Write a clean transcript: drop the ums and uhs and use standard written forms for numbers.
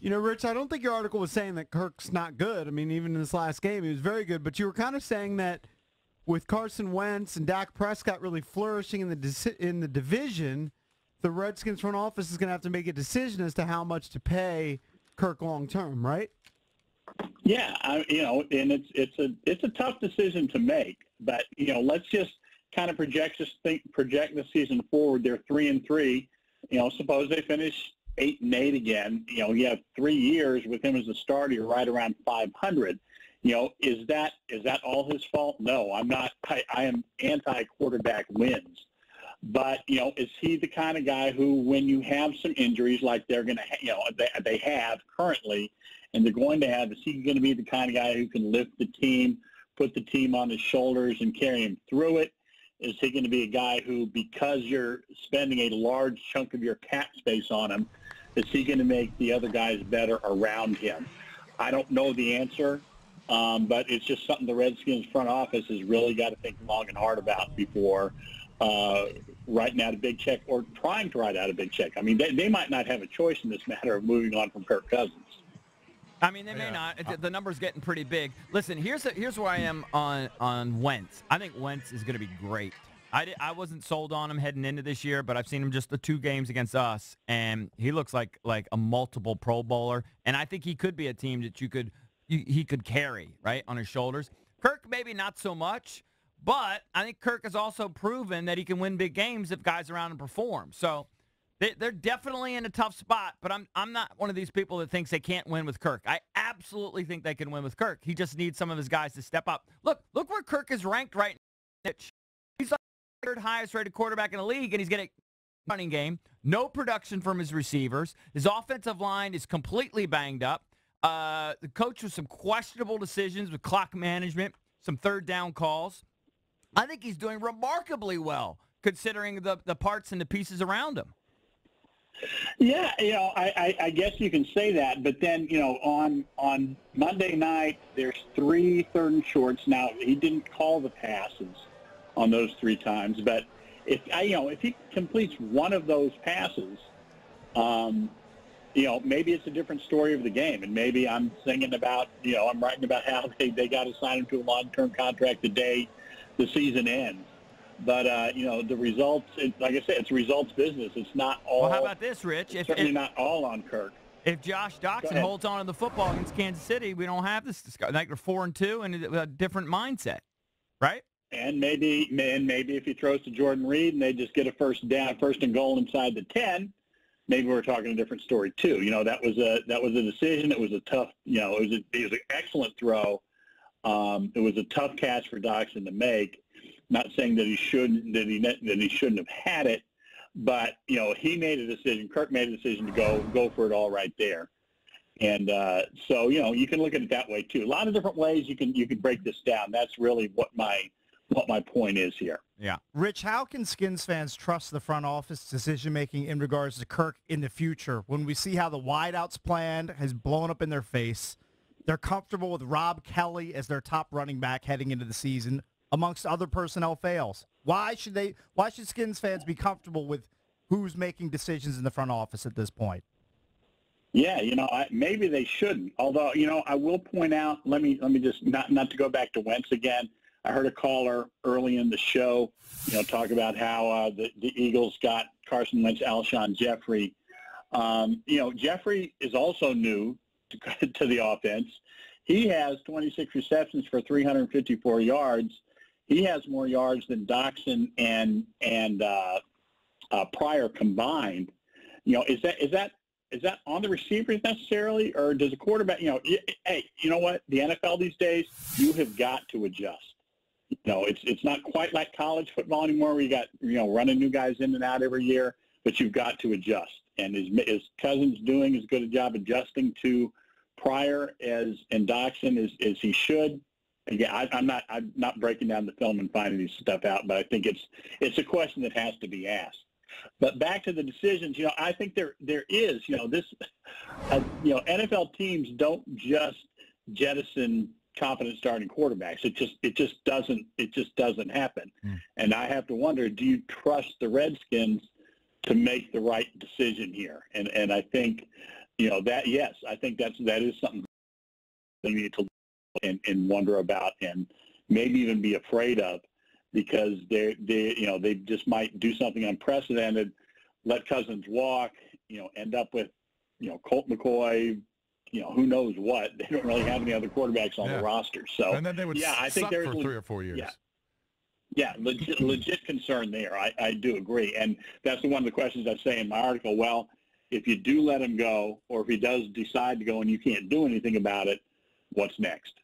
You know, Rich, I don't think your article was saying that Kirk's not good. I mean, even in this last game, he was very good. But you were kind of saying that with Carson Wentz and Dak Prescott really flourishing in the division, the Redskins front office is going to have to make a decision as to how much to pay Kirk long term, right? Yeah, and it's a tough decision to make. But let's just kind of project the season forward. They're 3-3. Suppose they finish 8-8 again. You have 3 years with him as a starter. You're right around 500. Is that all his fault? No, I'm not. I am anti-quarterback wins. But is he the kind of guy who, when you have some injuries like they're going to, they have currently, and they're going to have, is he going to be the kind of guy who can lift the team, put the team on his shoulders, and carry him through it? Is he going to be a guy who, because you're spending a large chunk of your cap space on him, is he going to make the other guys better around him? I don't know the answer, but it's just something the Redskins front office has really got to think long and hard about before writing out a big check or trying to write out a big check. I mean, they might not have a choice in this matter of moving on from Kirk Cousins. I mean, they may not. The number's getting pretty big. Listen, here's where I am on Wentz. I think Wentz is going to be great. I wasn't sold on him heading into this year, but I've seen him just the 2 games against us, and he looks like a multiple Pro Bowler. And I think he could be a team that he could carry right on his shoulders. Kirk maybe not so much, but I think Kirk has also proven that he can win big games if guys around him perform. So they're definitely in a tough spot, but I'm not one of these people that thinks they can't win with Kirk. I absolutely think they can win with Kirk. He just needs some of his guys to step up. Look where Kirk is ranked right now. He's like the 3rd highest rated quarterback in the league, and he's getting a running game. No production from his receivers. His offensive line is completely banged up. The coach with some questionable decisions with clock management, some 3rd down calls. I think he's doing remarkably well considering the parts and the pieces around him. Yeah, I guess you can say that, but then, on Monday night, there's 3 3rd and shorts. Now, he didn't call the passes on those 3 times, but if he completes one of those passes, maybe it's a different story of the game, and maybe I'm singing about, I'm writing about how they got to sign him to a long-term contract the day the season ends. But, the results, like I said, it's results business. It's not all. Well, how about this, Rich? Certainly not all on Kirk. If Josh Doxson holds on to the football against Kansas City, we don't have this discussion. Like, they're 4-2 and a different mindset, right? And maybe if he throws to Jordan Reed and they just get a first and goal inside the 10, maybe we're talking a different story too. That was a decision. It was a tough. It was an excellent throw. It was a tough catch for Doxson to make. Not saying that he shouldn't have had it, but he made a decision. Kirk made a decision to go for it all right there, and so you can look at it that way too. A lot of different ways you can break this down. That's really what my point is here. Yeah, Rich, how can Skins fans trust the front office decision making in regards to Kirk in the future when we see how the wideouts plan has blown up in their face? They're comfortable with Rob Kelly as their top running back heading into the season, amongst other personnel fails. Why should Skins fans be comfortable with who's making decisions in the front office at this point? Yeah, maybe they shouldn't. Although, I will point out, let me just not to go back to Wentz again. I heard a caller early in the show, talk about how the Eagles got Carson Wentz, Alshon Jeffrey. Jeffrey is also new to the offense. He has 26 receptions for 354 yards. He has more yards than Doxson and Pryor combined. Is that on the receivers necessarily, or does a quarterback? Hey, you know what? The NFL these days, you have got to adjust. It's not quite like college football anymore, where you got running new guys in and out every year, but you've got to adjust. And is Cousins doing as good a job adjusting to Pryor and Doxson as he should? Again, I'm not breaking down the film and finding this stuff out, but I think it's a question that has to be asked. But back to the decisions, I think there is, this, NFL teams don't just jettison competent starting quarterbacks. It just doesn't happen. And I have to wonder, do you trust the Redskins to make the right decision here? And I think, yes, I think that is something they need to look and wonder about, and maybe even be afraid of, because they just might do something unprecedented, let Cousins walk, end up with, Colt McCoy, who knows what. They don't really have any other quarterbacks on the roster. So, and then they would I think suck for 3 or 4 years. Yeah, legit concern there. I do agree. And that's one of the questions I say in my article. Well, if you do let him go, or if he does decide to go and you can't do anything about it, what's next?